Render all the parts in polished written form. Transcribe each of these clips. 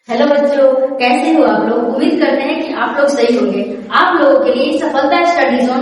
Hello बच्चों, कैसे हो आप लोग। उम्मीद करते हैं कि आप लोग सही होंगे। आप लोगों के लिए सफलता study zone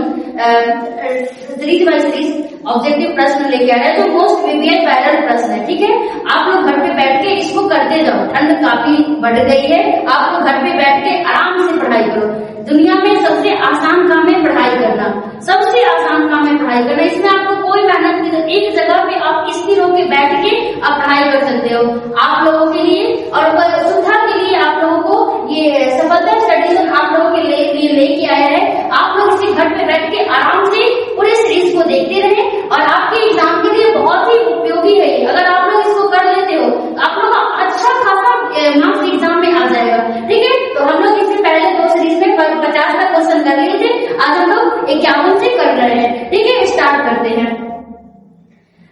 series by series objective प्रश्न लेके आ रहा है जो मोस्ट प्रीवियस वायरल प्रश्न है। ठीक है, आप लोग घर पे बैठ के इसको करते जाओ। ठंड काफी बढ़ गई है, आप लोग घर पे बैठ के आराम से पढ़ाई करो। दुनिया में सबसे आसान काम है पढ़ाई करना, सबसे आसान काम है पढ़ाई करना। इसमें आपको कोई मेहनत नहीं, तो एक जगह पे आप स्थिर होकर बैठ के आप पढ़ाई कर सकते हो। आप लोगों के लिए और सुविधा के लिए आप लोगों को ये सफलता स्टडी जोन आप लोगों के लिए लेके आया है। आप लोग इसे घर पे बैठ के आराम से पूरे सीरीज को देखते रहे और आपके एग्जाम के लिए बहुत ही उपयोगी है। अगर आप लोग इसको कर लेते हो आप लोग का अच्छा खासा मार्क्स एग्जाम में आ जाएगा। ठीक है, तो हम लोग इससे पहले 2 सीरीज में 50 तक क्वेश्चन कर लिए थे, आज हम लोग 51 से कर रहे हैं। ठीक है, स्टार्ट करते हैं।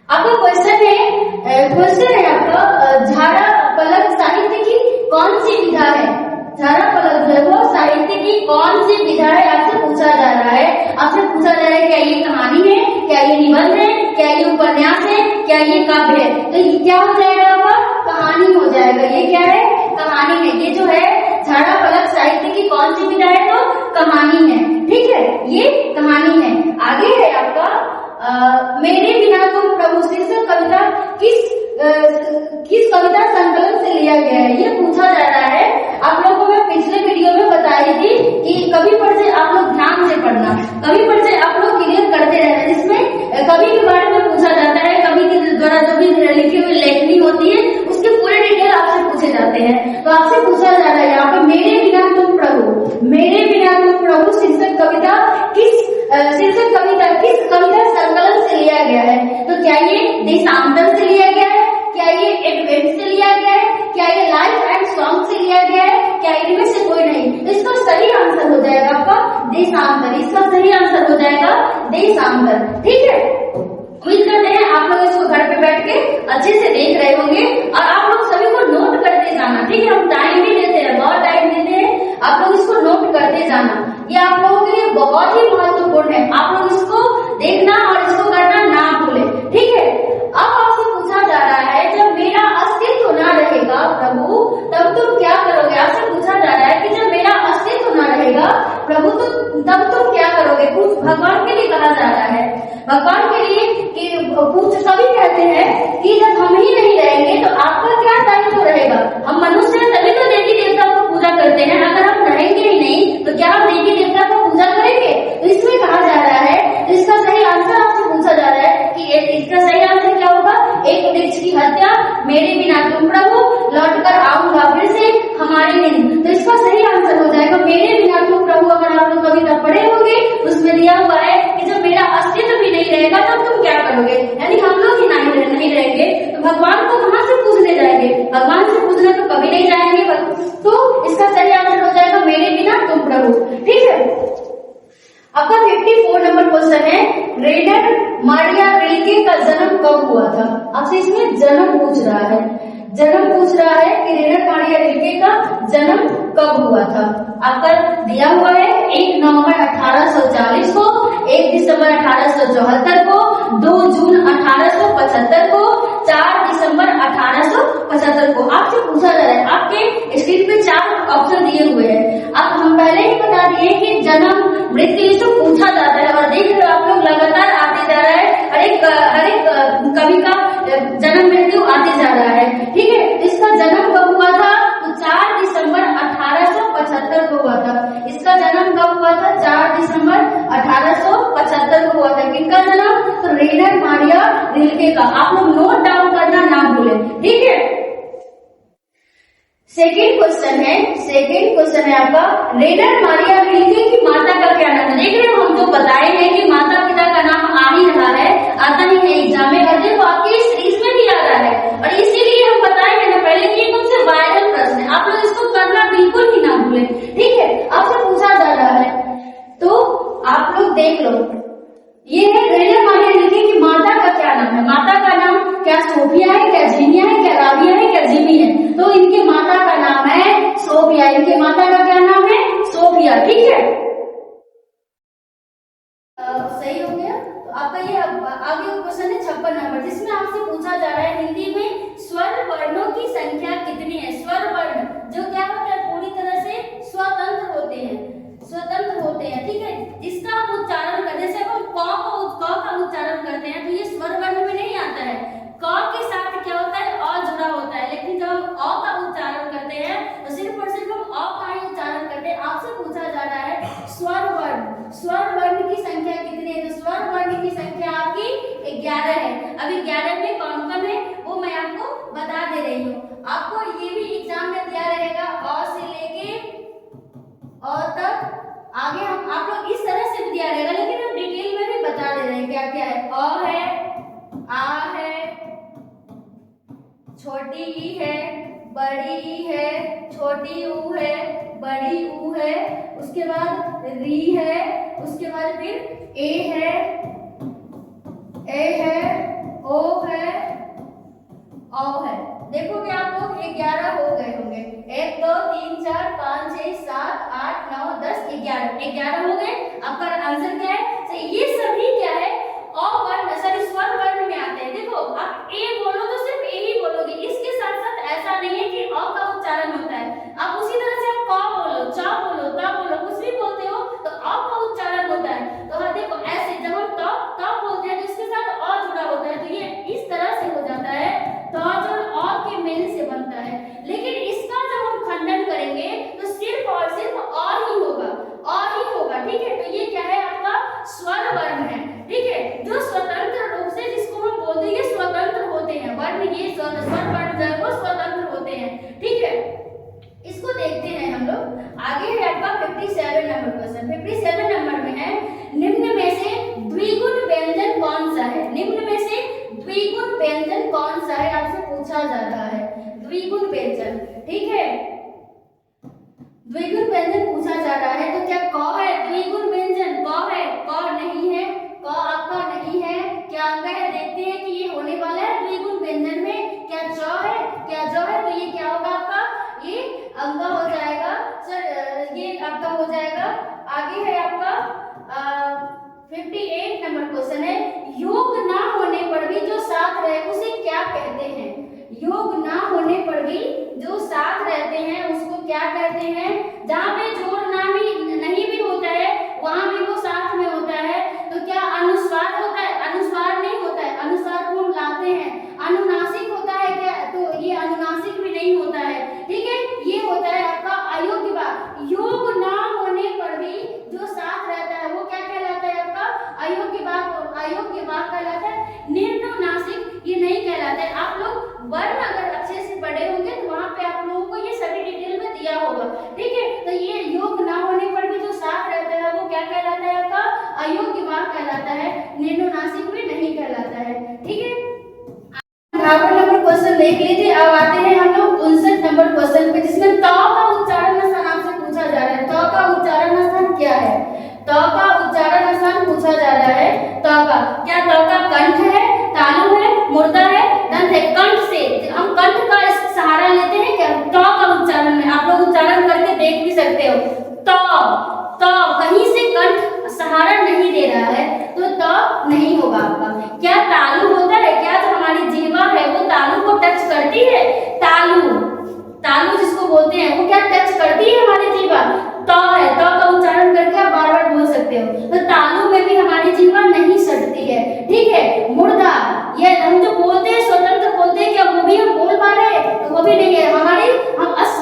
आपका क्वेश्चन है आपका झाड़ा पलक साहित्य की कौन सी विधा है। झाड़ा पलक जो है वो साहित्य की कौन सी विधा है आपसे पूछा जा रहा है। आपसे पूछा जा रहा है क्या ये कहानी है, क्या ये निबंध है, क्या ये उपन्यास है, क्या ये काव्य है। तो ये क्या हो जाएगा आपका, कहानी हो जाएगा। ये क्या है, कहानी है। ये जो है झाड़ा पलक साहित्य की कौन सी विधा है, तो कहानी है। ठीक है, ये कहानी है। आगे है आपका मेरे बिना तुम प्रभु शीर्षक कविता किस कविता संकलन से लिया गया है, ये पूछा जा रहा है। आप लोगों को मैं पिछले वीडियो में बताई थी कि कवि परिचय आप लोग ध्यान से पढ़ना, कवि परिचय आप लोग क्लियर करते रहना। जिसमें कवि के बारे में पूछा जाता है, कवि के द्वारा जो भी लिखी हुई लेखनी होती है उसके पूरे डिटेल आपसे पूछे जाते हैं। तो आपसे पूछा जा रहा है यहाँ पे मेरे बिना तुम प्रभु शीर्षक कविता किस कविता संकलन से लिया गया है। तो क्या ये देशांतर से लिया गया है, क्या ये एडवेंट से लिया गया है, क्या ये लाइफ एंड सॉन्ग से लिया गया है, क्या इनमें से कोई नहीं। तो इसका सही आंसर हो जाएगा आपका देशांतर। इसका सही आंसर हो जाएगा देशांतर। ठीक है, उम्मीद करते हैं आप लोग इसको घर पे बैठ के अच्छे से देख रहे होंगे और आप लोग सभी को नोट करते जाना। ठीक है, हम टाइम भी देते हैं, बहुत टाइम देते हैं, आप लोग इसको नोट करते जाना। ये आप लोगों के लिए बहुत ही महत्वपूर्ण है। आप लोग इसको देखना और इसको करना ना भूलें। ठीक है, अब आपसे पूछा जा रहा है जब मेरा अस्तित्व ना रहेगा प्रभु तब तुम क्या करोगे। आपसे पूछा जा रहा है कि जब मेरा अस्तित्व ना रहेगा प्रभु तो तब तुम क्या करोगे। कुछ भगवान के लिए कहा जा रहा है, भगवान के लिए कि सभी कहते हैं कि जब हम ही नहीं रहेंगे तो आपका क्या दायित्व रहेगा। हम मनुष्य हैं तभी तो देवी देवता को पूजा करते हैं, अगर हम रहेंगे ही नहीं तो क्या हम देवी देवता को पूजा करेंगे। तो इसमें कहा जा रहा है, तो इसका सही आंसर आपसे पूछा जा रहा है कि इसका सही आंसर क्या होगा। एक वृक्ष की हत्या, मेरे बिना तुम प्रभु, लौट कर आऊंगा फिर से, हमारे नहीं। तो इसका सही आंसर हो जाएगा मेरे बिना तुम प्रभु। अगर आप लोग कविता पढ़े होंगे उसमें दिया हुआ है कि जब मेरा अस्तित्व भी नहीं रहेगा तब तुम क्या करोगे, यानी हम लोग ही नहीं रहेंगे तो भगवान को कहां से पूछने जाएंगे। भगवान से पूछने तो कभी नहीं जाएंगे। तो इसका सही आंसर हो जाएगा मेरे बिना तुम प्रभु। ठीक है, आपका 54 नंबर क्वेश्चन है रेनर मारिया रिल्के का जन्म कब हुआ था। आपसे इसमें जन्म पूछ रहा है, जन्म पूछ रहा है कि रेनर मारिया रिल्के का जन्म कब हुआ था। आपका दिया हुआ है 1 नवंबर 1840 को, 1 दिसंबर 1874 को, 2 जून 1875 को, 4 दिसंबर 1875 को। आपसे पूछा जा रहा है, आपके स्क्रीन पे 4 ऑप्शन दिए हुए हैं। अब हम पहले ही बता दिए कि जन्म मृत्यु इसको पूछा जाता है और देख रहे हो आप लोग लगातार आते जा रहा है, हर एक कवि का जन्म मृत्यु आते जा रहा है। ठीक है, इसका जन्म कब हुआ था, तो 4 दिसंबर 1875 को हुआ था। इसका जन्म कब हुआ था, 4 दिसंबर 1875 को हुआ था। किसका जन्म, तो रेनर मारिया रिल्के का। आप लोग नोट डाउन करना ना भूलें। ठीक है, सेकेंड क्वेश्चन है आपका रेनर मारिया रिल्के की माता का क्या नाम है। देख रहे हो हम जो बताए हैं कि माता पिता का नाम आ ही रहा है, आता ही है एग्जाम में, और देखो आपकी सीरीज में भी आ रहा है और इसीलिए हम बताएंगे ना पहले कि सबसे वायरल प्रश्न है। आप लोग इसको करना बिल्कुल ही ना भूलें। ठीक है, आपसे पूछा जा रहा है तो आप लोग देख लो। ये है रेनर मारिया रिल्के की माता का क्या नाम है। माता का नाम क्या सोफिया है, क्या जीनिया है, क्या राबिया है, क्या जिमी है। तो इनके माता का नाम है सोफिया। इनके माता का क्या नाम है, सोफिया। ठीक है, सही हो गया। तो आपका ये आगे क्वेश्चन है 56 नंबर, जिसमें आपसे पूछा जा रहा है हिंदी में स्वर वर्णों की संख्या छोटी ई है, बड़ी ई है, छोटी ऊ है, बड़ी ऊ है, उसके बाद री है, उसके बाद फिर ए है, ओ है, औ है। देखोगे आप लोग 11 हो गए होंगे। 1 2 3 4 5 6 7 8 9 10 11 हो गए। आपका आंसर क्या है? तो ये सभी क्या है? अ वर्ण सॉरी स्वर वर्ण में आते हैं। देखो आप ए बोलो तो सिर्फ ए ही बोलोगे, इसके साथ साथ ऐसा नहीं है कि अ का उच्चारण होता है। आप उसी तरह से आप क बोलो, च बोलो, त बोलो, कुछ भी बोलते हो तो अ का उच्चारण होता है। तो हाँ देखो ऐसे जब हम त बोलते हैं तो इसके साथ अ जुड़ा होता है, तो ये इस तरह से हो जाता है। तो जो अ के मेल से बनता है, लेकिन इसका जब हम खंडन करेंगे तो सिर्फ और सिर्फ अ ही होगा, अ ही होगा। ठीक है, तो ये क्या है? आपका स्वर वर्ण है। ठीक है, जो स्वतंत्र रूप से जिसको हम बोलते हैं स्वतंत्र होते हैं वर्ण, ये स्वर वर्ण जो है वो स्वतंत्र होते हैं। ठीक है, इसको देखते हैं हम लोग। आगे है आपका 57 नंबर क्वेश्चन। 57 नंबर में है निम्न में से द्विगुण व्यंजन कौन सा है? निम्न में से द्विगुण व्यंजन कौन सा है आपसे पूछा जा रहा है। द्विगुण व्यंजन, ठीक है, द्विगुण व्यंजन पूछा जा रहा है। तो क्या क है द्विगुण व्यंजन? क है? क नहीं है, क आपका नहीं है। क्या अंग है? देखते हैं कि ये होने वाला है द्विगुण व्यंजन में। क्या च है? क्या ज है? तो ये क्या होगा आपका? ये अंग हो जाएगा सर, ये आपका हो जाएगा। आगे है आपका 58 नंबर क्वेश्चन है योग ना होने पर भी जो साथ रहे उसे क्या कहते हैं? योग ना होने पर भी जो साथ रहते हैं उसको क्या कहते हैं? जहाँ पे जोड़ना भी नहीं भी होता है वहां भी वो साथ में होता है, तो क्या अनुस्वार होता है? अनुस्वार नहीं होता है, अनुस्वार को हम लाते हैं। अनुनासिक होता है क्या? तो ये अनुनासिक भी नहीं होता है। ठीक है, ये होता है आपका अयोग्य वाक्य। योग ना होने पर भी जो साथ रहता है वो क्या कहलाता है? आपका अयोग्य वाक्य। अयोग्य वाक्य कहलाता है। निर्नुनासिक ये नहीं कहलाता है। आप लोग वर्ण अगर अच्छे से पढ़े होंगे तो वहां पे आप लोगों को ये सभी डिटेल में दिया होगा। ठीक है, तो ये योग ना होने पर भी जो साथ रहता है वो क्या कहलाता है? आपका अयोग्य वाक्य कहलाता है, निर्नुनासिक भी नहीं कहलाता है। ठीक है, 58 नंबर क्वेश्चन देख लीजिए। अब आते हैं हम लोग 59 नंबर क्वेश्चन पे, जिसमें त का उच्चारण स्थान आपसे पूछा जा रहा है। त का उच्चारण स्थान क्या है? त का उच्चारण स्थान पूछा जा रहा है। त का क्या? त का कंठ है, तालु है, मुर्दा है, दंत है। कंठ से हम कंठ का सहारा लेते हैं क्या? त का उच्चारण में आप लोग उच्चारण करके देख भी सकते हो। त कहीं से कंठ सहारा नहीं दे रहा है तो त नहीं होगा आपका। क्या तालु होता है? क्या जो हमारी जीवा है वो तालु को टच करती है? तालु जिसको बोलते हैं वो क्या टच करती है हमारी जीवा? त है, त का उच्चारण करके आप बार बार बोल सकते हो। तो तालु में भी हमारी जीवा नहीं सटती है। ठीक है, मुर्दा ये हम जो बोलते हैं स्वतंत्र बोलते हैं, क्या वो भी हम बोल पा रहे हैं? तो वो भी नहीं है।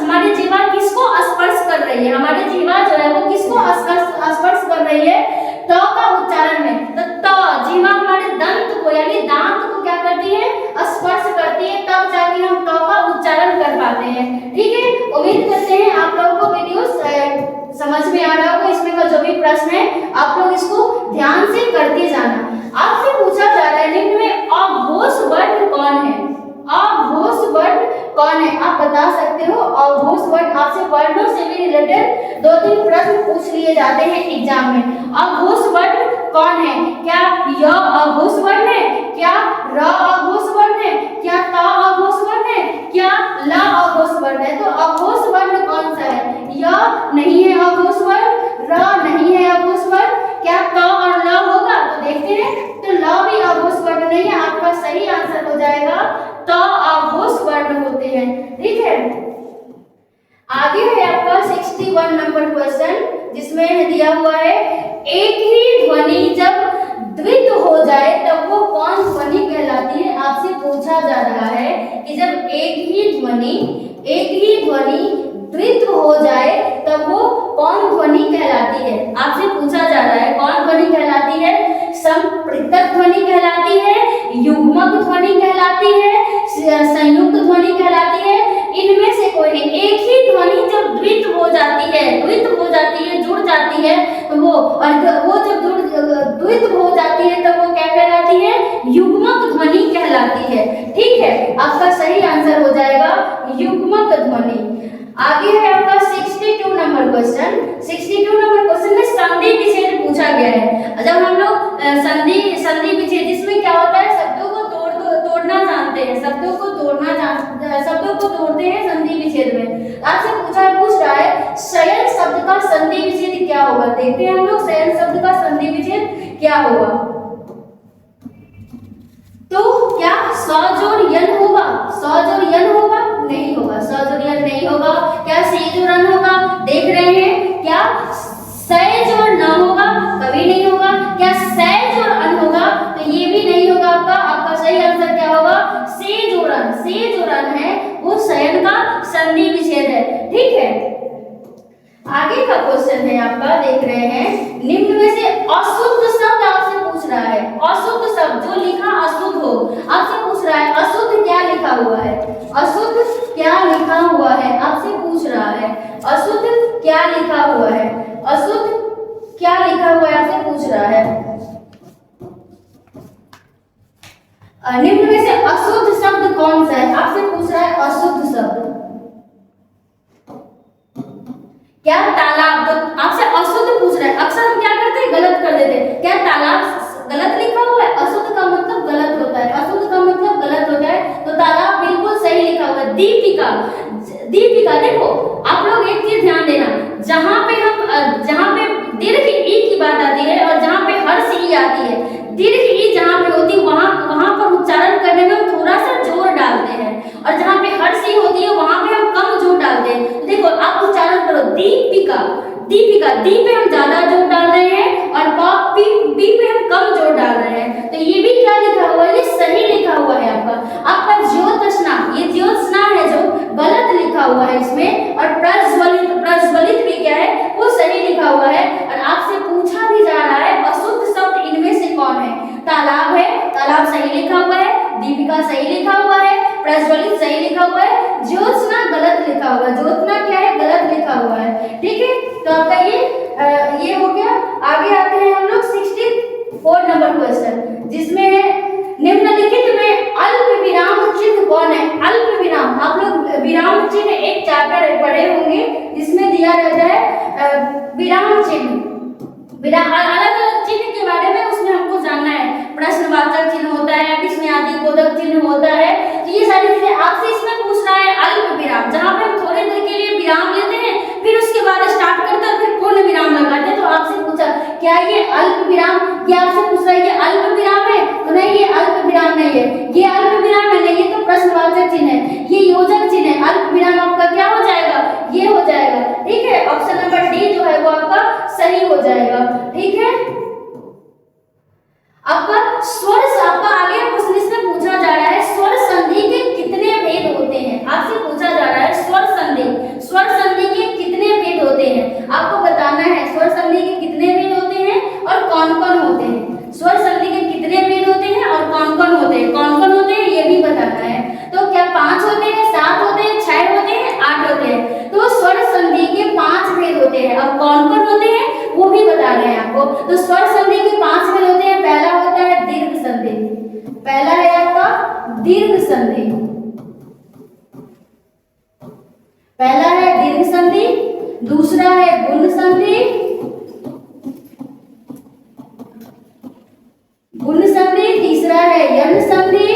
हमारी जीवा किसको स्पर्श कर रही है? हमारी जीवा जो है वो किसको स्पर्श कर रही है? त का उच्चारण में। तो त जीवा हमारे दंत को यानी दांत को क्या करती है? स्पर्श करती है, तब जाके हम त का उच्चारण कर पाते हैं। ठीक है, उम्मीद करते हैं आप लोगों को वीडियो समझ में आ रहा होगा। इसमें का जो भी प्रश्न है आप लोग इसको ध्यान से करते जाना। आपसे पूछा जा रहा है निम्न में अघोष वर्ण कौन है? अघोष वर्ण कौन है? आप बता सकते हो अघोष वर्ण। आपसे वर्णों से भी रिलेटेड 2-3 प्रश्न पूछ लिए जाते हैं एग्जाम में। अघोष वर्ण कौन है? क्या य अघोष वर्ण है? क्या र अघोष वर्ण है? क्या त अघोष वर्ण है? क्या ल अघोष वर्ण है? तो अघोष वर्ण कौन सा है? य नहीं है अघोष वर्ण, र नहीं है अघोष वर्ण, क्या त और ल होगा? तो देखते हैं, तो ल भी अघोष वर्ण नहीं है। आपका सही आंसर हो जाएगा त अघोष वर्ण होते हैं। ठीक है, आगे है आपका 61 नंबर क्वेश्चन, जिसमें दिया हुआ है एक ही ध्वनि जब द्वित हो जाए तब वो कौन ध्वनि कहलाती है? आपसे पूछा जा रहा है कि जब एक ही ध्वनि द्वित हो जाए तब वो कौन ध्वनि कहलाती है? आपसे पूछा जा रहा है कौन ध्वनि कहलाती है? संपृक्तक ध्वनि कहलाती है, युग्मक ध्वनि कहलाती है, संयुक्त ध्वनि कहलाती है? इनमें से कोई नहीं। एक ही ध्वनि जब द्वित हो जाती है, जुड़ जाती है, तो वो जब द्वित हो जाती है तब वो क्या कहलाती है? युग्मक ध्वनि कहलाती है। ठीक है, आपका सही आंसर हो जाएगा युग्मक ध्वनि। आगे है आपका 62 नंबर क्वेश्चन। 62 नंबर क्वेश्चन में संधि विच्छेद पूछा गया है। जब हम लोग संधि विच्छेद, जिसमें क्या होता है, शब्दों को तोड़ना जानते हैं, शब्दों को तोड़ते हैं संधि विच्छेद में। आपसे पूछ रहा है शयन शब्द का संधि विच्छेद क्या होगा। देखते हैं हम लोग शयन शब्द का संधि विच्छेद क्या होगा। तो क्या स जोड़ यन होगा? स जोड़ यन होगा? नहीं होगा, स जोड़ यन नहीं होगा। क्या से जोड़ अन होगा? देख रहे हैं। क्या सय जोड़ न होगा? कभी नहीं होगा। क्या सय जोड़ अन होगा? तो ये भी नहीं होगा आपका सही आंसर क्या होगा? से जोड़ अन। से जोड़ अन है वो शयन का संधि विच्छेद है। ठीक है, आगे का क्वेश्चन है आपका, देख रहे हैं, निम्न में से अशुद्ध शब्द आपसे पूछ रहा है। अशुद्ध शब्द जो लिखा अशुद्ध हो, आपसे पूछ रहा है अशुद्ध क्या लिखा हुआ है। अशुद्ध क्या लिखा हुआ है आपसे पूछ रहा है। अशुद्ध क्या लिखा हुआ है? अशुद्ध क्या लिखा हुआ है आपसे पूछ रहा है। निम्न में से अशुद्ध शब्द कौन सा है आपसे पूछ रहा है। अशुद्ध शब्द क्या? तालाब। तो आपसे अशुद्ध पूछ रहा है। अक्सर हम क्या करते हैं, गलत कर देते हैं। क्या तालाब गलत लिखा हुआ है? अशुद्ध का मतलब गलत होता है, अशुद्ध का मतलब गलत होता है। तो तालाब बिल्कुल सही लिखा हुआ है। दीपिका, दीपिका। देखो आप लोग एक चीज ध्यान देना, जहां पे दीर्घ ई की बात आती है और जहां पे हर्ष ई आती है, दीर्घ ई जहां पे होती है वहां पर उच्चारण करने में हम थोड़ा सा जोर डालते हैं, और जहां पे हर्ष ई होती है वहां पे हम कम जोर डालते हैं। तो देखो आप उच्चारण करो दीपिका, दीपिका। दी पे हम ज्यादा जोर डाल रहे हैं और पी पे हम कम जोर डाल रहे हैं। तो ये भी क्या लिखा हुआ है? ये सही लिखा हुआ है आपका ज्योत्स्ना। ये ज्योत्स्ना है जो गलत लिखा हुआ है इसमें, और प्रज्वलित भी क्या है, वो सही लिखा हुआ है। और आपसे पूछा भी जा रहा है अशुद्ध शब्द इनमें से कौन है। तालाब है, तालाब सही लिखा हुआ है। दीपिका सही लिखा हुआ है। प्रज्वलित सही लिखा हुआ है। ज्योत्स्ना गलत लिखा हुआ है। ज्योत्स्ना क्या है? गलत लिखा हुआ है। ठीक है, तो आपका ये हो गया। आगे आते हैं हम लोग 64 नंबर क्वेश्चन, जिसमें है निम्नलिखित में अल्प विराम चिन्ह कौन है। अल्प विराम, आप लोग विराम चिन्ह एक चैप्टर पढ़े होंगे जिसमें दिया रहता है विराम चिन्ह। अलग अलग चिन्ह के बारे में उसमें हमको जानना है। प्रश्नवाचक चिन्ह होता है, विस्मयादि बोधक चिन्ह होता है। तो ये सारी चीजें आपसे इसमें पूछ रहा है। अल्प विराम, जहां पे हम थोड़ी देर के लिए विराम लेते हैं, फिर उसके बाद स्टार्ट करते हैं, फिर पूर्ण विराम लगाते हैं। तो आपसे पूछा क्या ये अल्प विराम, क्या आपसे पूछ रहा है ये अल्प विराम है? तो नहीं, ये अल्प विराम नहीं है। ये अल्प विराम है नहीं, ये तो प्रश्नवाचक चिन्ह है, ये योजक चिन्ह है। अल्प विराम आपका क्या हो जाएगा? ये हो जाएगा। ठीक है, ऑप्शन नंबर डी जो है वो आपका सही हो जाएगा। ठीक है, आपका स्वर, आपका आगे क्वेश्चन इसमें पूछा जा रहा है स्वर संधि के कितने भेद होते हैं। आपसे पूछा जा रहा है स्वर संधि के कितने भेद होते हैं। आपको बताना है स्वर संधि के कितने भेद होते हैं और कौन कौन होते हैं। स्वर संधि के कितने भेद होते हैं और कौन कौन होते हैं, कौन कौन होते हैं ये भी बताना है। तो क्या 5 होते हैं, 7 होते हैं, 6 होते हैं, 8 होते हैं? तो स्वर संधि के 5 भेद होते हैं। अब कौन कौन होते हैं वो भी बता रहे हैं आपको। तो स्वर संधि के 5 भेद होते हैं। पहला होता है दीर्घ संधि, पहला है आपका दीर्घ संधि, पहला है दीर्घ संधि, दूसरा है गुण संधि, तीसरा है यन संधि,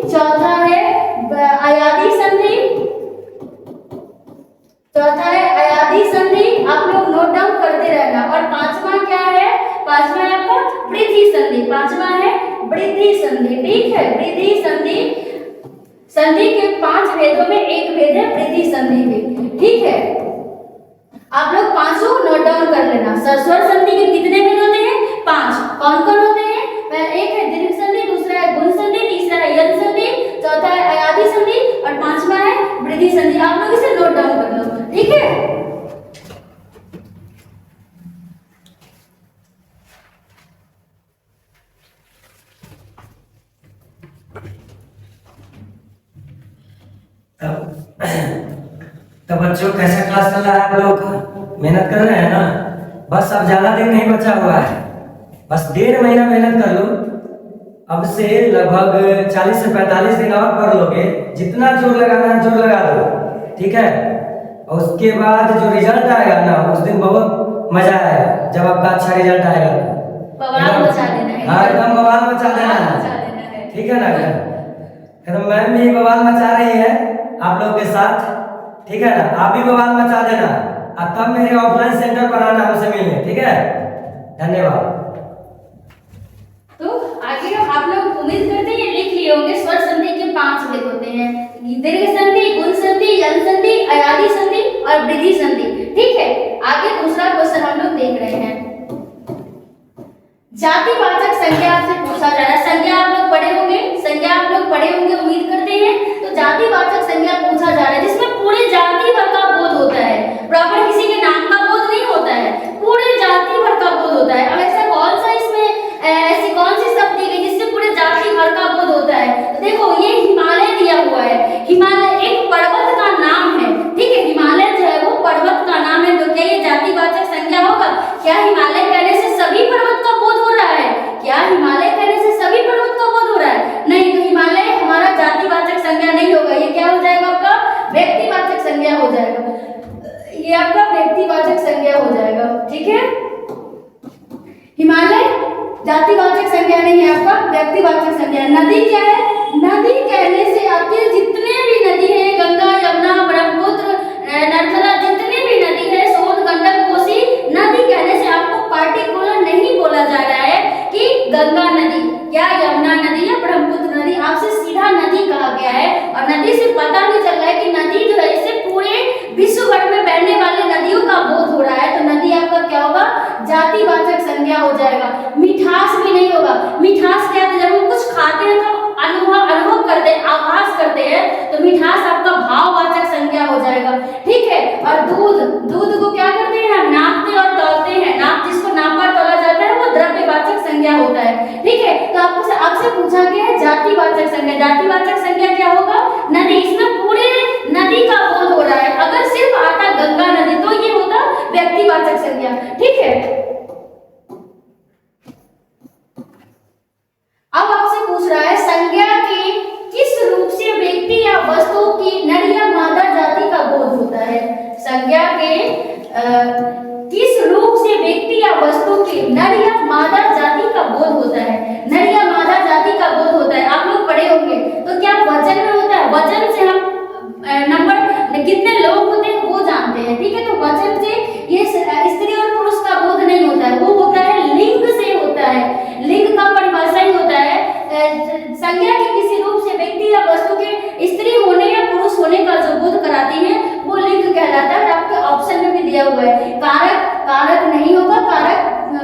चौथा है अयादी संधि, आप लोग नोट डाउन करते रहना। और पांचवा क्या है? पांचवा है आपका वृद्धि संधि, पांचवा है वृद्धि संधि। ठीक है, वृद्धि संधि के 5 भेदों में एक भेद है वृद्धि संधि में। ठीक है, आप लोग पांचों नोट डाउन कर लेना। स्वर संधि के कितने भेद होते हैं? 5। कौन कौन होते हैं? एक है दीर्घ संधि, दूसरा है गुण संधि, तीसरा है यन संधि, चौथा है अयादी संधि और पांचवा है वृद्धि संधि। आप लोग इसे नोट डाउन कर लो। ठीक है, तो बच्चों कैसा क्लास चल रहा है? आप लोग मेहनत कर रहे हैं ना? बस अब ज्यादा दिन नहीं बचा हुआ है। बस 1.5 महीना मेहनत कर लो। अब से लगभग 40 से 45 दिन और पढ़ लोगे, जितना जोर लगाना है जोर लगा दो, ठीक है। और उसके बाद जो रिजल्ट आएगा ना, उस दिन बहुत मजा आएगा, जब आपका अच्छा रिजल्ट आएगा तो बवाल मचा देना है। हाँ, एकदम बवाल मचा देना है, ठीक है ना। एकदम मैम भी बवाल मचा रही है आप लोग के साथ, ठीक है ना। आप भी बवाल मचा देना, और तब मेरे ऑफलाइन सेंटर पर आना हमसे मिलने, ठीक है। धन्यवाद। तो आगे आप लोग उम्मीद करते हैं लिख लिए होंगे स्वर संधि के 5 भेद होते हैं, दीर्घ संधि, गुण संधि, यन संधि, अयादि संधि और वृद्धि संधि, ठीक है। आगे दूसरा क्वेश्चन हम लोग देख रहे हैं। जातिवाचक संज्ञा आपसे पूछा जा रहा है। संज्ञा आप लोग पढ़े होंगे, उम्मीद करते हैं। तो जातिवाचक संज्ञा पूछा जा रहा है, जिसमें पूरे जाति भर का बोध होता है, प्रॉपर किसी के नाम का बोध नहीं होता है, पूरे जाति भर का बोध होता है। अब ऐसा कौन सा इसमें ऐसी कौन सी शब्द दी गई जिससे पूरे जाति भर का बोध होता है? तो देखो ये हिमालय दिया हुआ है। हिमालय एक पर्वत का नाम है, ठीक है। हिमालय जो है वो पर्वत का नाम है, तो क्या ये जातिवाचक संज्ञा होगा? क्या हिमालय कहने से सभी पर्वत का बोध हो रहा है? क्या हिमालय कहने से सभी पर्वत का बोध हो रहा है? नहीं, तो हिमालय हमारा जातिवाचक संज्ञा नहीं होगा। ये क्या हो जाएगा? आपका व्यक्तिवाचक संज्ञा हो जाएगा। ये आपका व्यक्तिवाचक संज्ञा हो जाएगा, ठीक है। हिमालय जातिवाचक संज्ञा नहीं है, आपका व्यक्तिवाचक संज्ञा। नदी क्या है? नदी कहने से आपके जितने भी नदी है, गंगा, यमुना, ब्रह्मपुत्र, नर्मदा, जितनी भी नदी है, सोन, गंडक, कोसी, नदी कहने से आपको पार्टिकुलर नहीं बोला जा रहा है कि गंगा नदी या यमुना नदी या ब्रह्मपुत्र नदी, आपसे सीधा नदी कहा गया है। और नदी से पता नहीं चल रहा है कि नदी जो है इससे पूरे विश्व भर में बहने वाले नदियों का बोध हो रहा है, तो नदी आपका क्या होगा? जातिवाचक संज्ञा हो जाएगा। मिठास भी नहीं होगा। मिठास क्या है? जब हम कुछ खाते हैं तो अनुभव करते हैं, आभास करते हैं, तो मिठास आपका भाववाचक संज्ञा हो जाएगा, ठीक है। और दूध को क्या करते हैं? हम नापते और तौलते हैं। जिसको नापा तौला जाता है वो द्रव्यवाचक संज्ञा होता है, ठीक है। तो आपसे पूछा गया है जातिवाचक संज्ञा। जातिवाचक संज्ञा क्या होगा? नदी, इसमें पूरे नदी का बोध हो रहा है। अगर सिर्फ आता गंगा नदी तो ये होता व्यक्तिवाचक संज्ञा, ठीक है। अब आपसे पूछ रहा है संज्ञा के किस रूप से व्यक्ति या वस्तु की नर या मादा जाति का बोध होता है? संज्ञा के किस रूप से व्यक्ति या वस्तु की नर या मादा जाति का बोध होता है? नर या मादा जाति का बोध होता है, आप लोग पढ़े होंगे। तो क्या वचन में होता है? वचन से हम नंबर कितने लोग होते हैं वो जानते हैं, ठीक है। तो वचन से ये स्त्री और पुरुष का बोध नहीं होता है, वो होता है लिंग से होता है। लिंग का परिभाषा ही होता है संज्ञा के किसी रूप से व्यक्ति या वस्तु के स्त्री होने या पुरुष होने का जो बोध कराती है वो लिंग कहलाता है। आपके ऑप्शन में भी दिया हुआ है। कारक नहीं होगा।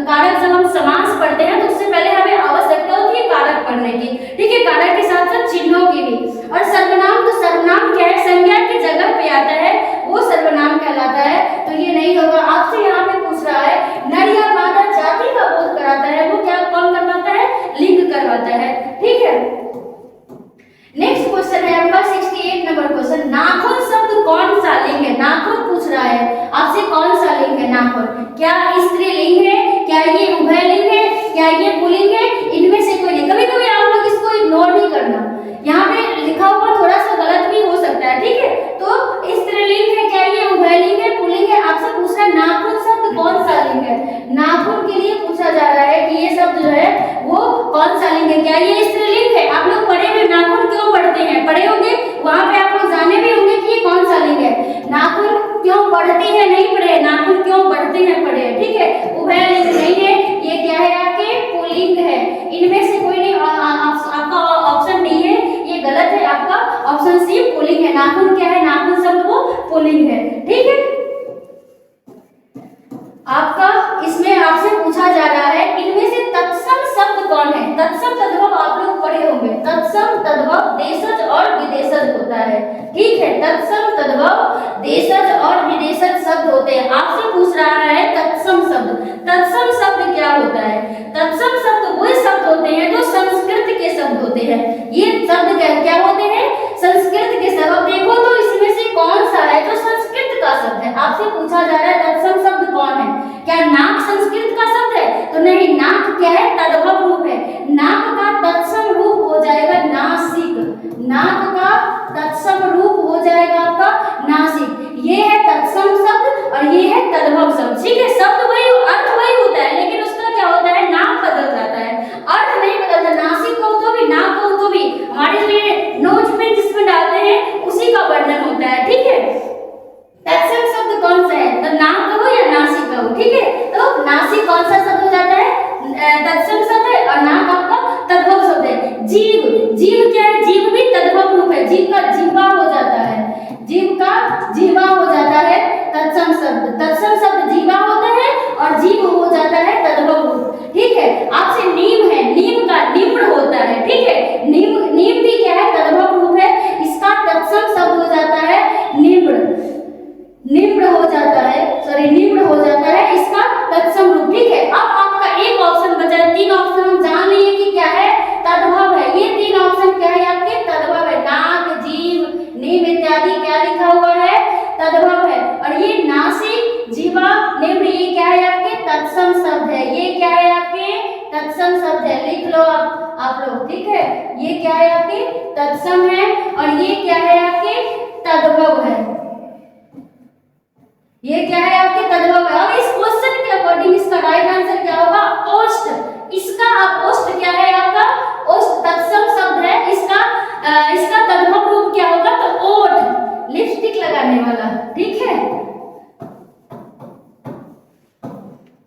कारक जब हम समास पढ़ते हैं तो उससे पहले हमें आवश्यकता होती है कारक पढ़ने की, ठीक है। कारक के साथ साथ चिन्हों की भी। और सर्वनाम, तो सर्वनाम क्या है? संज्ञा की जगह पे आता है, वो सर्वनाम कहलाता है, तो ये नहीं होगा। आपसे यहाँ पे पूछ रहा है नर या मादा जाति का बोध कराता है, वो क्या कौन करवाता है? लिंग करवाता है, ठीक है। नेक्स्ट क्वेश्चन है आपका 68 नंबर क्वेश्चन। नाखून शब्द कौन सा लिंग है? नाखून पूछ रहा है आपसे, कौन सा लिंग है नाखून? क्या स्त्रीलिंग है? क्या ये उभयलिंग है? क्या ये पुल्लिंग है? इनमें से कोई नहीं। कभी कभी आप लोग इसको इग्नोर नहीं करना, यहाँ पे लिखा हुआ थोड़ा सा गलत भी हो सकता है, ठीक है। तो स्त्रीलिंग है, क्या ये उभयलिंग है, पुल्लिंग है? आपसे पूछ रहा है नाखून शब्द कौन सा लिंग है? नाखून के लिए पूछा जा रहा है कि ये शब्द जो है वो कौन सा लिंग है? क्या ये स्त्रीलिंग है? आप लोग पढ़े हुए नाखून क्यों पढ़ते हैं? पढ़े होंगे, वहां पे आप लोग जाने भी होंगे कि ये कौन सा लिंग है। नाखून क्यों पढ़ते हैं? नहीं पढ़े। नाखून क्यों पढ़ते हैं? पढ़े, ठीक है। उभयलिंग नहीं है, ये क्या है? आपके पुल्लिंग है। इनमें से कोई नहीं। आपका ऑप्शन डी है, ये गलत है। आपका ऑप्शन सी पुल्लिंग है। नाखून क्या है? नाखून शब्द वो पुल्लिंग है, ठीक है। आपका इसमें आपसे पूछा जा रहा है इनमें से तत्सम शब्द कौन है? तत्सम तद्भव आप लोग पढ़े होंगे। तत्सम तद्भव देशज और विदेशज होता है, ठीक है। तत्सम तद्भव देशज और विदेशज शब्द होते हैं। आपसे पूछ रहा है तत्सम शब्द। तत्सम शब्द क्या होता है? तत्सम शब्द वो शब्द होते हैं जो संस्कृत के शब्द होते हैं। ये शब्द क्या होते हैं? संस्कृत के शब्द। देखो तो इसमें से कौन सा है जो संस्कृत का शब्द है? आपसे पूछा जा रहा है तत्सम शब्द कौन है? क्या नाक संस्कृत का शब्द है? तो नहीं, नाक क्या है? तद्भव रूप है। नाक का तत्सम रूप हो जाएगा नासिक। नाक का तत्सम रूप हो जाएगा आपका नासिक। ये है तत्सम शब्द और ये है तद्भव शब्द। ठीक है, शब्द वही, अर्थ वही होता है, लेकिन उसका क्या होता है, नाम बदल जाता है, अर्थ नहीं बदलता। नासिक कहो तो भी, नाक कहो तो भी, हमारे जो ये नोज पे जिसमें डालते हैं उसी का वर्णन होता है। ठीक है, तत्सम शब्द कौन सा है? तो नाक कहो या नासिक कहो। ठीक है, तो नासिक कौन सा शब्द हो जाता है? तत्सम शब्द है, और नाक आपका तद्भव शब्द है। जीव, जीव क्या है? जीव भी तद्भव रूप है। जीव का जीवा हो जाता है, जीव का जीवा हो जाता है तत्सम शब्द। तत्सम शब्द जीवा होता है और जीव हो जाता है तद्भव रूप। ठीक है, आपसे नीम है, नीम का निम्न होता है। ठीक है, नीम, नीम भी क्या है? तद्भव रूप है, इसका तत्सम शब्द हो जाता है निम्न। निम्न हो जाता है, सॉरी निम्न हो जाता है इसका तत्सम रूप। ठीक है, अब आपका एक ऑप्शन बचा है। तीन ऑप्शन हम जान लिए कि क्या है, तद्भव है। ये तीन ऑप्शन क्या है आपके? तद्भव है। नाक, जीव, निम्न इत्यादि क्या लिखा हुआ है? तद्भव है। और ये नासिक, जीवा, निम्न ये क्या है आपके? तत्सम शब्द है। ये क्या है आपके? तत्सम शब्द है। लिख लो आप लोग। ठीक है, ये क्या है आपके? तत्सम है और ये क्या है आपके? तद्भव है। ये क्या है आपके? तद्भव है। अब इस क्वेश्चन के अकॉर्डिंग इसका राइट आंसर क्या होगा? ओष्ठ। इसका आप ओष्ठ क्या है आपका? ओष्ठ तत्सम शब्द है। इसका तद्भव रूप क्या होगा? तो ओठ, लिपस्टिक लगाने वाला। ठीक है,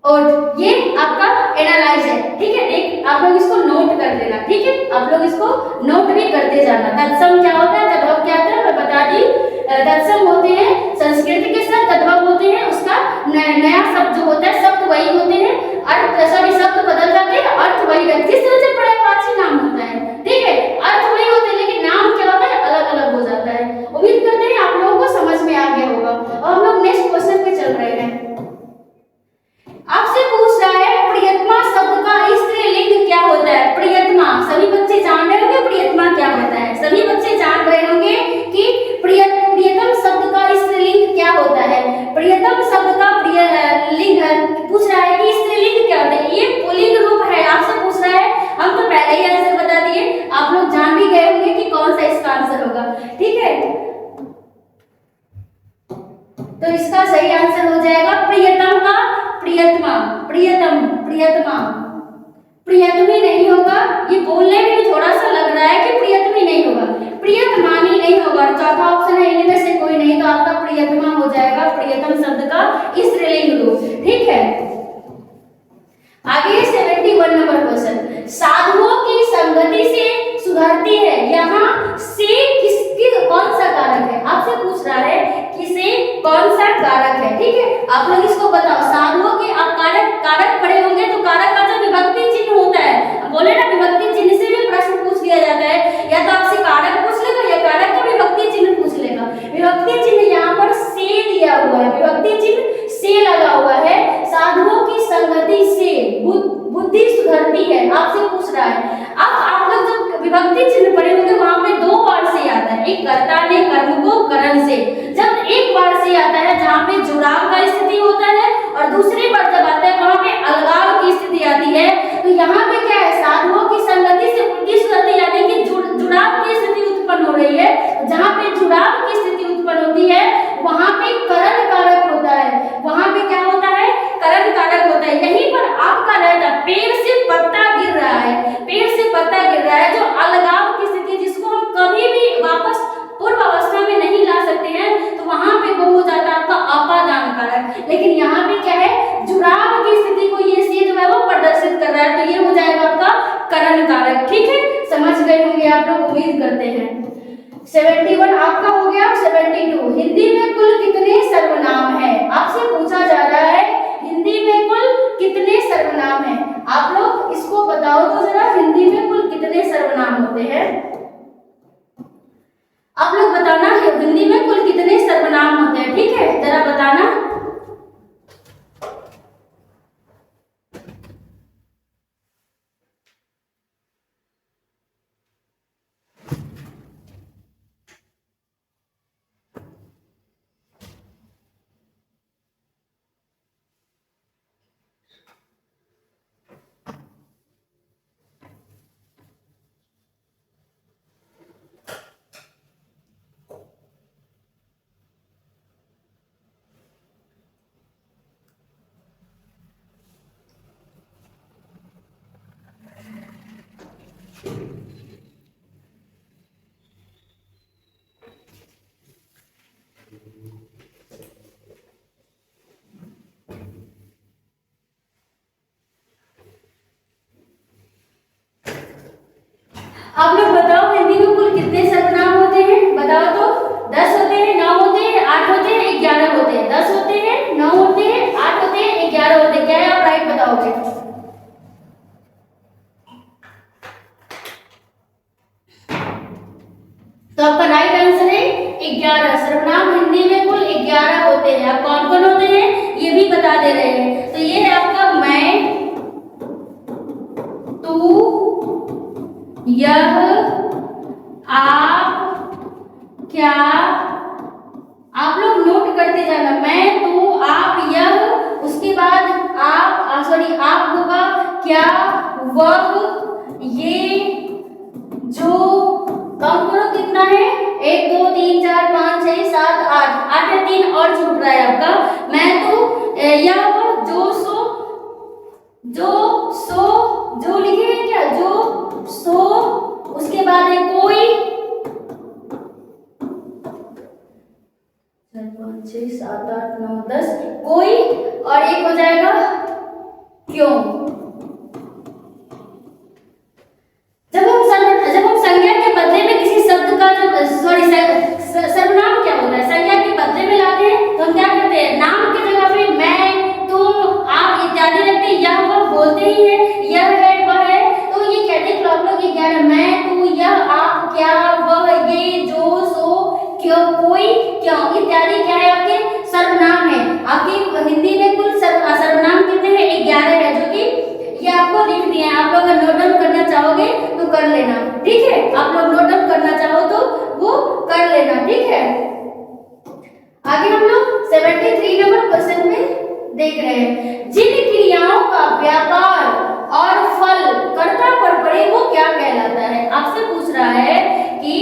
ओठ, ये आपका एनालाइज है। ठीक है, एक आप लोग इसको नोट कर लेना। ठीक है, आप लोग इसको नोट भी करते जाना। तत्सम क्या होता है, तद्भव क्या होता है, मैं बता दी। तत्सम होते हैं संस्कृत के शब्द, तद्भव होते हैं उसका नया शब्द जो होता है, शब्द वही होते हैं, अर्थ सॉरी शब्द बदल जाते हैं, अर्थ वही रहता है। जिस तरह से पर्यायवाची नाम होता है, ठीक है, अर्थ वही होते हैं लेकिन नाम क्या होता है? अलग अलग हो जाता है। उम्मीद करते हैं आप लोगों को समझ में आ गया होगा। और हम लोग नेक्स्ट क्वेश्चन पे चल रहे हैं। आपसे पूछ रहा है प्रियतमा शब्द का स्त्रीलिंग क्या होता है? प्रियतमा, सभी बच्चे जान रहे होंगे प्रियतमा क्या होता है। सभी बच्चे जान रहे होंगे कि प्रियतम शब्द का स्त्रीलिंग क्या होता है। प्रियतम शब्द का प्रियलिंग पूछ रहा है कि स्त्रीलिंग क्या होता है। ये पुल्लिंग रूप है, आपसे पूछ रहा है। हम तो पहले ही आंसर बता दिए, आप लोग जान भी गए होंगे कि कौन सा इसका आंसर होगा। ठीक है, तो इसका सही आंसर हो जाएगा प्रियतम का प्रियतमा। प्रियतम, प्रियतमा, प्रियतमी नहीं होगा। ये बोलने में भी थोड़ा सा लग रहा है कि प्रियतमी नहीं होगा, प्रियतमानी नहीं होगा। चौथा ऑप्शन है इनमें से कोई नहीं, तो आपका प्रियतमा हो जाएगा प्रियतम शब्द का स्त्रीलिंग रूप। ठीक है, आगे 71 नंबर क्वेश्चन। साधुओं की संगति से सुधरती है, यहाँ से कौन सा कारक है? आपसे पूछ रहा है कि से कौन सा कारक है। ठीक है, आप लोग इसको बताओ। साधुओं के आप कारक पढ़े होंगे, तो कारक का जो विभक्ति चिन्ह होता है, बोले ना विभक्ति चिन्ह से भी प्रश्न पूछ लिया जाता है। या तो आपसे कारक पूछ लेगा या कारक का विभक्ति चिन्ह पूछ लेगा। विभक्ति चिन्ह यहाँ पर से दिया हुआ है, विभक्ति चिन्ह से लगा हुआ है। साधुओं की संगति से बुद्धि सुधरती है, आपसे पूछ रहा है। अब आप लोग जब विभक्ति चिन्ह पढ़े होंगे वहां पे दो बार से आता है। एक कर्ता ने कर्म को करण से, जब एक बार से आता है जहाँ पे जुड़ाव का स्थिति होता है, और दूसरी बार जब आता है वहां पे अलगाव की स्थिति आती है। तो यहाँ पे क्या है? साधुओं की संगति से बुद्धि सुधरती, यानी कि जुड़ाव की स्थिति उत्पन्न हो रही है। जहाँ पे जुड़ाव की स्थिति उत्पन्न होती है वहां पे करण कारक होता है। वहां पे क्या होता है? करण कारक होता है। यहीं पर आपका रहता है पेड़ से पत्ता गिर रहा है, पेड़ से पत्ता गिर रहा है, जो अलगाव की स्थिति जिसको हम कभी भी वापस पूर्व अवस्था में नहीं ला सकते हैं, तो वहां पे वो हो जाता है आपका अपादान कारक। लेकिन यहाँ पे क्या है? जुड़ाव की स्थिति को ये से जो है वो प्रदर्शित कर रहा है, तो ये हो जाएगा आपका करण कारक। ठीक है, समझ गए होंगे आप लोग, उम्मीद करते हैं। 71 आपका हो गया। 72 हिंदी में कुल कितने सर्वनाम है? आपसे पूछा जा रहा है हिंदी में कुल कितने सर्वनाम है। आप लोग इसको बताओ तो जरा, हिंदी में कुल कितने सर्वनाम होते हैं? आप लोग बताना हिंदी में कुल कितने सर्वनाम होते हैं। ठीक है, जरा बताना। 11 सर्वनाम हिंदी में कुल 11 होते हैं। अब कौन कौन होते हैं ये भी बता दे रहे हैं। तो ये है आपका मैं, तू, यह, आप, क्या। आप लोग नोट करते जाना, मैं, तू, आप, यह, उसके बाद आप होगा, क्या, वह, ये, जो। काउंट करो कितना है, 1 2 3 4 5 6 7 8, 8 है, 3 और छूट रहा है आपका। मैं, तू, यह, जो, सो, जो लिखे हैं क्या, जो, सो, उसके बाद है कोई, 4 5 6 7 8 9 10, कोई, और एक हो जाएगा क्यों। जब हम संज्ञा के बदले में किसी शब्द का सर्वनाम क्या होता है, संज्ञा के बदले में लाते हैं तो हम क्या करते हैं, नाम की जगह पे मैं, तुम, आप इत्यादि रखते हैं। यह वह बोलते ही है, यह है वह है। तो ये कहते हैं आप लोग, ये क्या है, मैं, तू, यह, आप, क्या, वह, ये, जो, सो, क्यों, कोई, क्यों इत्यादि क्या है, आपके सर्वनाम है। आपकी हिंदी में कुल सर्वनाम कितने हैं, 11 है, जो कि ये आपको लिख दिए हैं। आप लोग अगर नोट डाउन करना चाहोगे तो कर लेना, ठीक है। आप लोग नोट डाउन करना चाहो तो वो कर लेना, ठीक है। आगे हम लोग 73 नंबर क्वेश्चन में देख रहे हैं, जिन क्रियाओं का व्यापार और फल कर्ता पर पड़े वो क्या कहलाता है। आपसे पूछ रहा है कि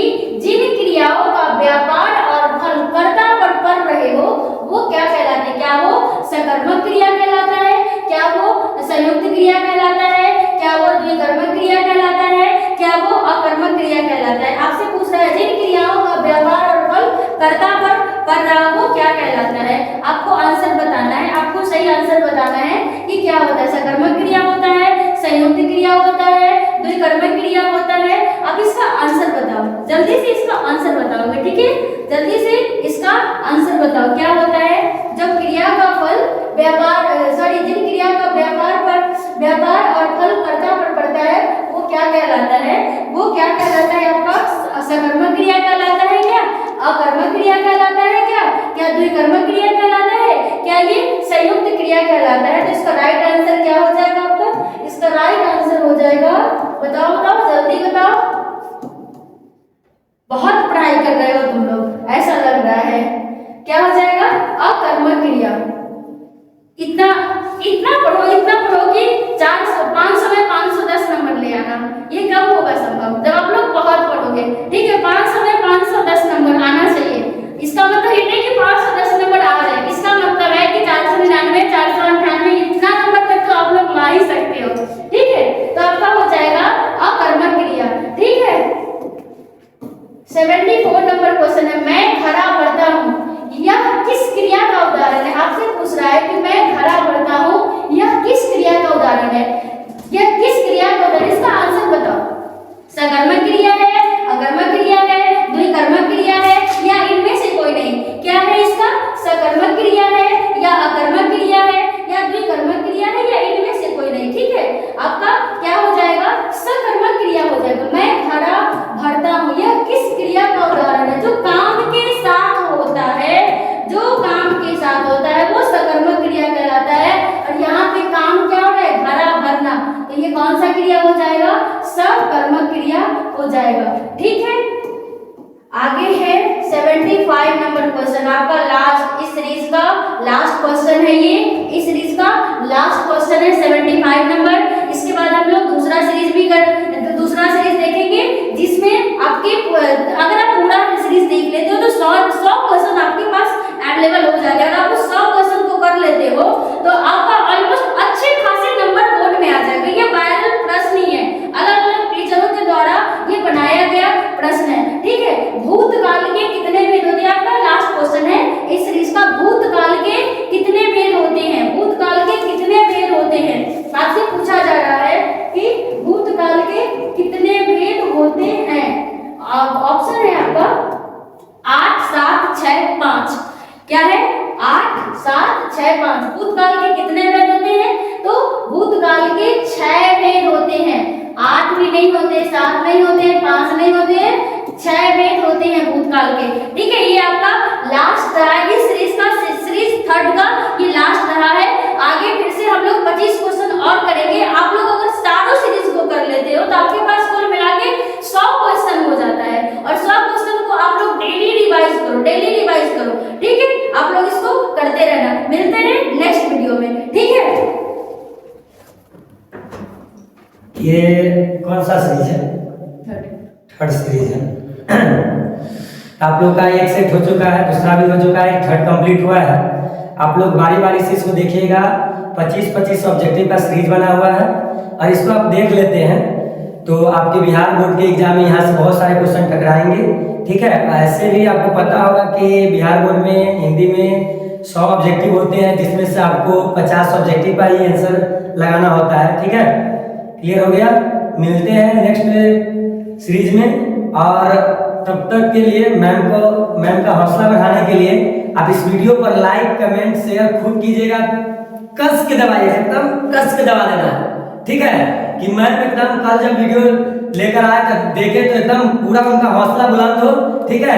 जिन क्रियाओं का व्यापार और फल कर्ता पर पड़ रहे हो वो क्या कहलाते हैं। क्या वो सकर्मक क्रिया कहलाता है, क्या वो संयुक्त क्रिया कहलाता है, क्या वो द्विकर्मक क्रिया कहलाता है, क्या वो अकर्मक क्रिया कहलाता है। आपसे पूछ रहा है जिन क्रियाओं का व्यापार और फल कर्ता पर पड़ रहा वो क्या कहलाता है। आपको आंसर बताना है, आपको सही आंसर बताना है कि क्या होता है। सकर्मक क्रिया होता है, संयुक्त क्रिया होता है, द्विकर्मक क्रिया होता है। आप इसका आंसर बताओ, जल्दी से इसका आंसर बताओगे, ठीक है। जल्दी से इसका आंसर बताओ क्या होता है। जब क्रिया का फल जिन क्रिया का व्यापार और फल कर्ता पर पड़ता है वो क्या कहलाता है, वो क्या कहलाता है आपका सकर्मक क्रिया कहलाता है, क्या अकर्मक क्रिया कहलाता है, क्या द्विकर्मक क्रिया कहलाता है, क्या ये संयुक्त क्रिया कहलाता है। तो इसका राइट आंसर क्या हो जाएगा आपका, इसका राइट आंसर हो जाएगा, बताओ जल्दी बताओ। बहुत पढ़ाई कर रहे हो तुम लोग ऐसा लग रहा है। क्या हो जाएगा, अकर्मक क्रिया। इतना पढ़ो कि 500 में 510 नंबर ले आना। ये कब होगा संभव, जब आप लोग बहुत पढ़ोगे, ठीक है। 500 में 510 नंबर आना चाहिए। इसका मतलब ये नहीं कि 510 नंबर आ जाए, इसका मतलब है कि 499 498 इतना नंबर तक तो आप लोग ला ही सकते हो, ठीक है। तो आपका हो जाएगा अकर्मक क्रिया, ठीक है। 74 नंबर क्वेश्चन है, मैं खरा बढ़ता हूँ, यह किस क्रिया का उदाहरण है। आपसे पूछ रहा है कि मैं खरा बढ़ता हूँ, यह किस क्रिया का उदाहरण है, यह किस क्रिया का उदाहरण, इसका आंसर बताओ। सकर्मक क्रिया है, अकर्मक क्रिया है, द्विकर्मक क्रिया है, या इनमें से कोई नहीं। क्या है इसका, सकर्मक क्रिया है या अकर्मक क्रिया है या द्विकर्मक क्रिया है, या इनमें से कोई नहीं, ठीक है। आपका क्या हो जाएगा, सकर्मक क्रिया हो जाएगा। मैं खरा भरता हूँ, यह किस क्रिया का उदाहरण है, जो काम के साथ होता है, जो काम के साथ होता है वो सकर्मक क्रिया कहलाता है। और यहाँ पे काम क्या हो रहा है, भरा भरना, तो ये कौन सा क्रिया हो जाएगा, सकर्मक क्रिया हो जाएगा, ठीक है। आगे है 75 नंबर क्वेश्चन, आपका लास्ट, इस सीरीज का लास्ट क्वेश्चन है ये, इस सीरीज का लास्ट क्वेश्चन है 75 नंबर। इसके बाद हम लोग दूसरा सीरीज देखेंगे, जिसमें आपके अगर आप पूरा सीरीज देख लेते हो तो 100 क्वेश्चन आपके पास अवेलेबल हो जाते हैं। अगर आप 100 क्वेश्चन को कर लेते हो तो आपका ऑलमोस्ट अच्छे खासे नंबर बोर्ड में आ जाएगा। ये वायरल प्रश्न ही है, अलग अलग टीचरों के द्वारा ये बनाया गया प्रश्न है, ठीक है। भूतकाल के कितने भेद होते हैं, आपका लास्ट क्वेश्चन है इस सीरीज का। भूतकाल के कितने भेद होते हैं, भूतकाल के कितने भेद होते हैं, आपसे पूछा जा रहा है कि भूतकाल के कितने भेद होते हैं। ऑप्शन है आपका 8 7 6 5। क्या है, 8 7 6 5। भूतकाल के कितने भेद होते हैं, तो भूतकाल के 6 भेद होते हैं। 8 भी नहीं होते, 7 नहीं होते, 5 नहीं होते, 6 भेद होते हैं भूतकाल निकाल के। ठीक है, ये आपका लास्ट रहा है, ये सीरीज थर्ड का ये लास्ट रहा है। आगे फिर से हम लोग 25 क्वेश्चन और करेंगे। आप लोग अगर चारों सीरीज को कर लेते हो तो आपके पास कुल मिला के 100 क्वेश्चन हो जाता है, और 100 क्वेश्चन को आप लोग डेली रिवाइज करो। ठीक है, आप लोग इसको करते रहना। मिलते हैं नेक्स्ट वीडियो में। ठीक है, ये कौन सा सीरीज है? थर्ड सीरीज है। आप लोग का एक सेट हो चुका है, दूसरा भी हो चुका है, थर्ड कंप्लीट हुआ है। आप लोग बारी बारी से इसको देखिएगा। 25-25 ऑब्जेक्टिव का सीरीज बना हुआ है, और इसको आप देख लेते हैं तो आपके बिहार बोर्ड के एग्जाम में यहाँ से बहुत सारे क्वेश्चन टकराएंगे। ठीक है, ऐसे भी आपको पता होगा कि बिहार बोर्ड में हिंदी में 100 ऑब्जेक्टिव होते हैं, जिसमें से आपको 50 ऑब्जेक्टिव का ही आंसर लगाना होता है। ठीक है, क्लियर हो गया? मिलते हैं नेक्स्ट सीरीज में, और तब तक के लिए मैम का हौसला बढ़ाने के लिए आप इस वीडियो पर लाइक, कमेंट, शेयर खुद कीजिएगा। कस के दबाइए, एकदम कस के दबा देना है। ठीक है, कि मैम एकदम कल जब वीडियो लेकर आए तब देखे तो एकदम पूरा उनका हौसला बुलंद हो। ठीक है,